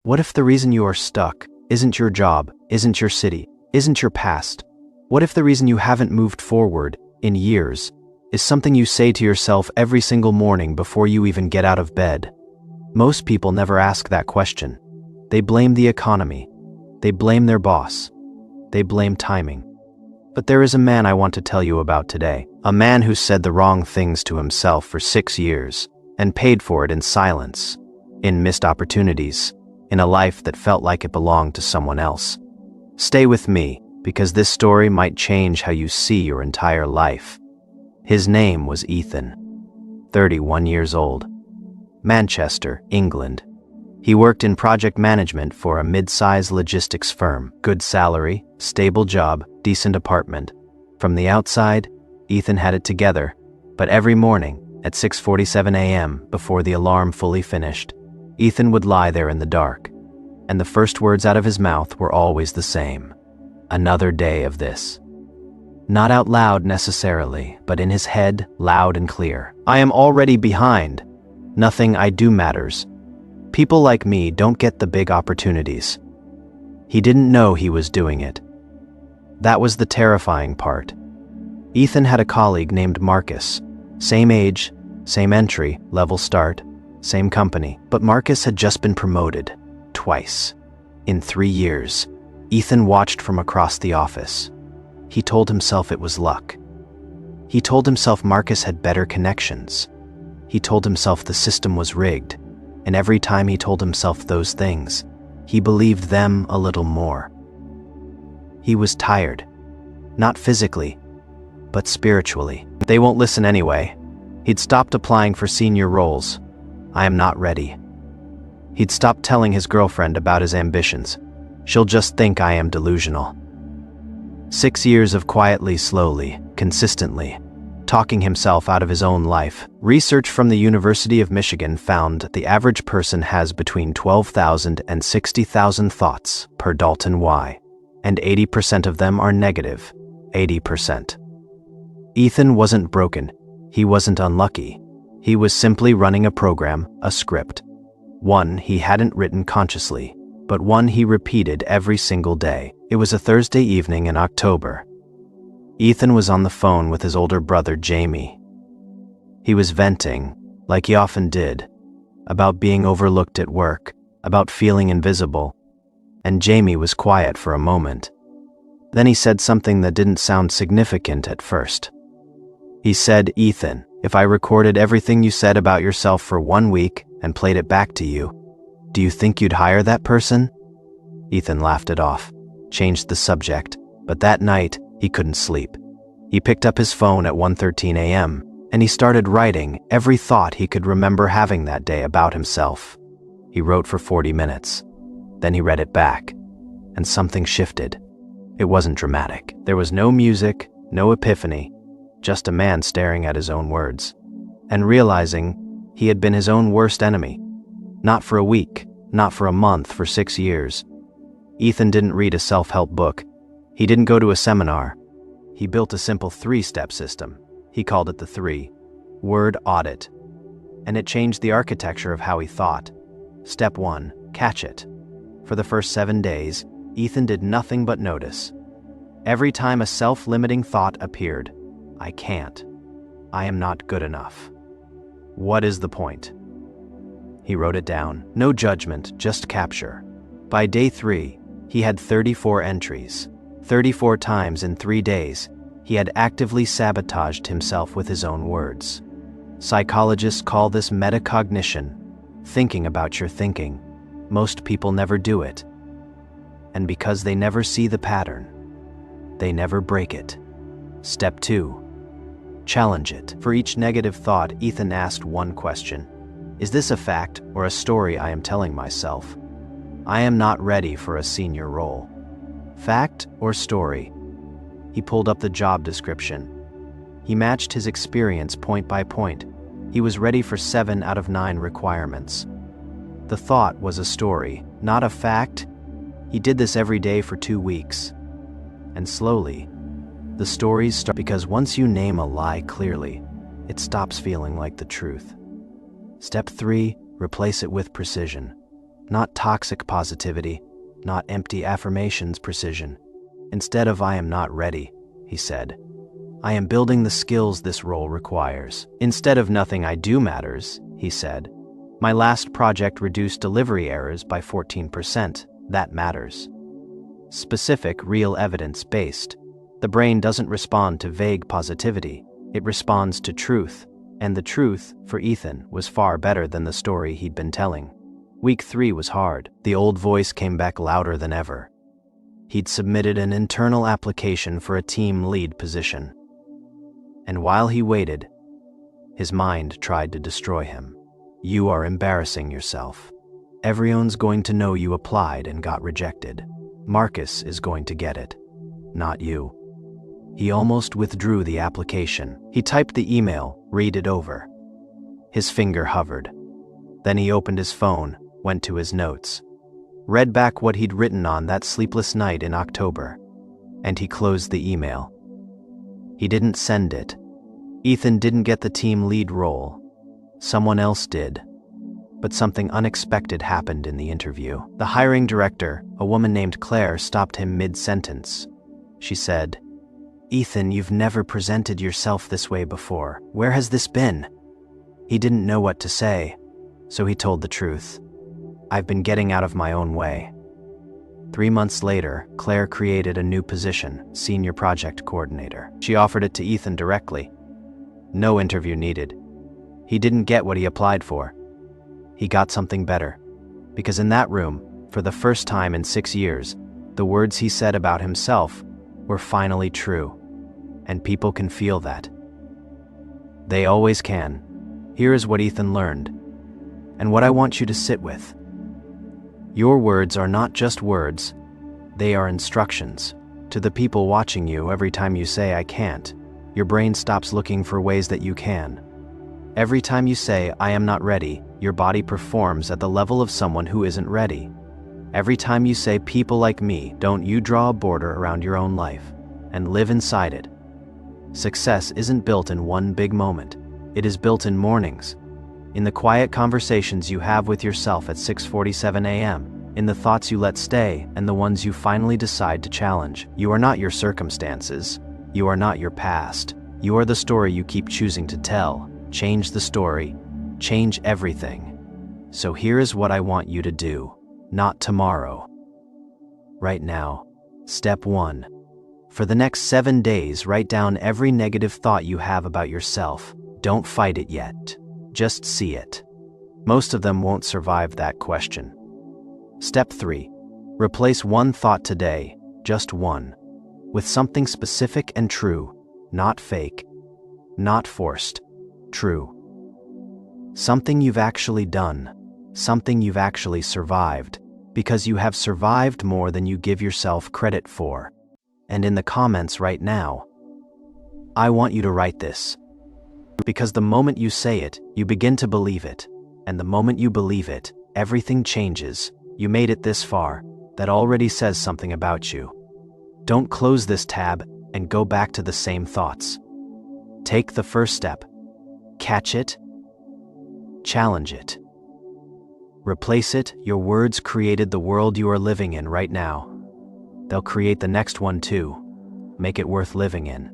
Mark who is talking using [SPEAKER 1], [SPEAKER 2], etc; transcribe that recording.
[SPEAKER 1] What if the reason you are stuck isn't your job, isn't your city, isn't your past? What if the reason you haven't moved forward in years is something you say to yourself every single morning before you even get out of bed? Most people never ask that question. They blame the economy. They blame their boss. They blame timing. But there is a man I want to tell you about today. A man who said the wrong things to himself for 6 years and paid for it in silence, in missed opportunities, in a life that felt like it belonged to someone else. Stay with me, because this story might change how you see your entire life. His name was Ethan, 31 years old, Manchester, England. He worked in project management for a mid-size logistics firm. Good salary, stable job, decent apartment. From the outside, Ethan had it together, but every morning at 6:47 a.m., before the alarm fully finished, Ethan would lie there in the dark, and the first words out of his mouth were always the same. Another day of this. Not out loud necessarily, but in his head, loud and clear. I am already behind. Nothing I do matters. People like me don't get the big opportunities. He didn't know he was doing it. That was the terrifying part. Ethan had a colleague named Marcus. Same age, same entry, level start, same company. But Marcus had just been promoted. Twice. In 3 years. Ethan watched from across the office. He told himself it was luck. He told himself Marcus had better connections. He told himself the system was rigged. And every time he told himself those things, he believed them a little more. He was tired. Not physically, but spiritually. They won't listen anyway. He'd stopped applying for senior roles. I am not ready. He'd stopped telling his girlfriend about his ambitions. She'll just think I am delusional. 6 years of quietly, slowly, consistently, talking himself out of his own life. Research from the University of Michigan found the average person has between 12,000 and 60,000 thoughts per Dalton Y, and 80% of them are negative. 80%. Ethan wasn't broken. He wasn't unlucky. He was simply running a program, a script. One he hadn't written consciously, but one he repeated every single day. It was a Thursday evening in October. Ethan was on the phone with his older brother, Jamie. He was venting, like he often did, about being overlooked at work, about feeling invisible, and Jamie was quiet for a moment. Then he said something that didn't sound significant at first. He said, "Ethan, if I recorded everything you said about yourself for 1 week and played it back to you, do you think you'd hire that person?" Ethan laughed it off, changed the subject, but that night, he couldn't sleep. He picked up his phone at 1:13 a.m., and he started writing every thought he could remember having that day about himself. He wrote for 40 minutes. Then he read it back, and something shifted. It wasn't dramatic. There was no music, no epiphany, just a man staring at his own words, and realizing he had been his own worst enemy. Not for a week, not for a month, for 6 years. Ethan didn't read a self-help book. He didn't go to a seminar. He built a simple 3-step system. He called it the 3-word audit. And it changed the architecture of how he thought. Step 1, catch it. For the first 7 days, Ethan did nothing but notice. Every time a self-limiting thought appeared, I can't. I am not good enough. What is the point? He wrote it down. No judgment, just capture. By day 3, he had 34 entries. 34 times in 3 days, he had actively sabotaged himself with his own words. Psychologists call this metacognition, thinking about your thinking. Most people never do it. And because they never see the pattern, they never break it. Step 2. Challenge it. For each negative thought, Ethan asked one question. Is this a fact or a story I am telling myself? I am not ready for a senior role. Fact or story? He pulled up the job description. He matched his experience point by point. He was ready for 7 out of 9 requirements. The thought was a story, not a fact. He did this every day for 2 weeks. And slowly, the stories start, because once you name a lie clearly, it stops feeling like the truth. Step 3, replace it with precision. Not toxic positivity, not empty affirmations precision. Instead of "I am not ready," he said, "I am building the skills this role requires." Instead of "nothing I do matters," he said, "My last project reduced delivery errors by 14%. That matters." Specific, real evidence-based. The brain doesn't respond to vague positivity. It responds to truth. And the truth, for Ethan, was far better than the story he'd been telling. Week 3 was hard. The old voice came back louder than ever. He'd submitted an internal application for a team lead position. And while he waited, his mind tried to destroy him. "You are embarrassing yourself. Everyone's going to know you applied and got rejected. Marcus is going to get it, not you." He almost withdrew the application. He typed the email, read it over. His finger hovered. Then he opened his phone, went to his notes, read back what he'd written on that sleepless night in October, and he closed the email. He didn't send it. Ethan didn't get the team lead role. Someone else did. But something unexpected happened in the interview. The hiring director, a woman named Claire, stopped him mid-sentence. She said, "Ethan, you've never presented yourself this way before. Where has this been?" He didn't know what to say, so he told the truth. "I've been getting out of my own way." 3 months later, Claire created a new position, Senior Project Coordinator. She offered it to Ethan directly. No interview needed. He didn't get what he applied for. He got something better. Because in that room, for the first time in 6 years, the words he said about himself were finally true. And people can feel that. They always can. Here is what Ethan learned, and what I want you to sit with. Your words are not just words. They are instructions. To the people watching you, every time you say "I can't," your brain stops looking for ways that you can. Every time you say "I am not ready," your body performs at the level of someone who isn't ready. Every time you say "people like me," don't you draw a border around your own life and live inside it. Success isn't built in one big moment. It is built in mornings, in the quiet conversations you have with yourself at 6:47 a.m., in the thoughts you let stay and the ones you finally decide to challenge. You are not your circumstances. You are not your past. You are the story you keep choosing to tell. Change the story. Change everything. So here is what I want you to do. Not tomorrow. Right now. Step 1. For the next 7 days, write down every negative thought you have about yourself. Don't fight it yet. Just see it. Most of them won't survive that question. Step 3. Replace one thought today, just one, with something specific and true, not fake, not forced, true. Something you've actually done, something you've actually survived, because you have survived more than you give yourself credit for. And in the comments right now, I want you to write this. Because the moment you say it, you begin to believe it. And the moment you believe it, everything changes. You made it this far. That already says something about you. Don't close this tab and go back to the same thoughts. Take the first step. Catch it. Challenge it. Replace it. Your words created the world you are living in right now. They'll create the next one too. Make it worth living in.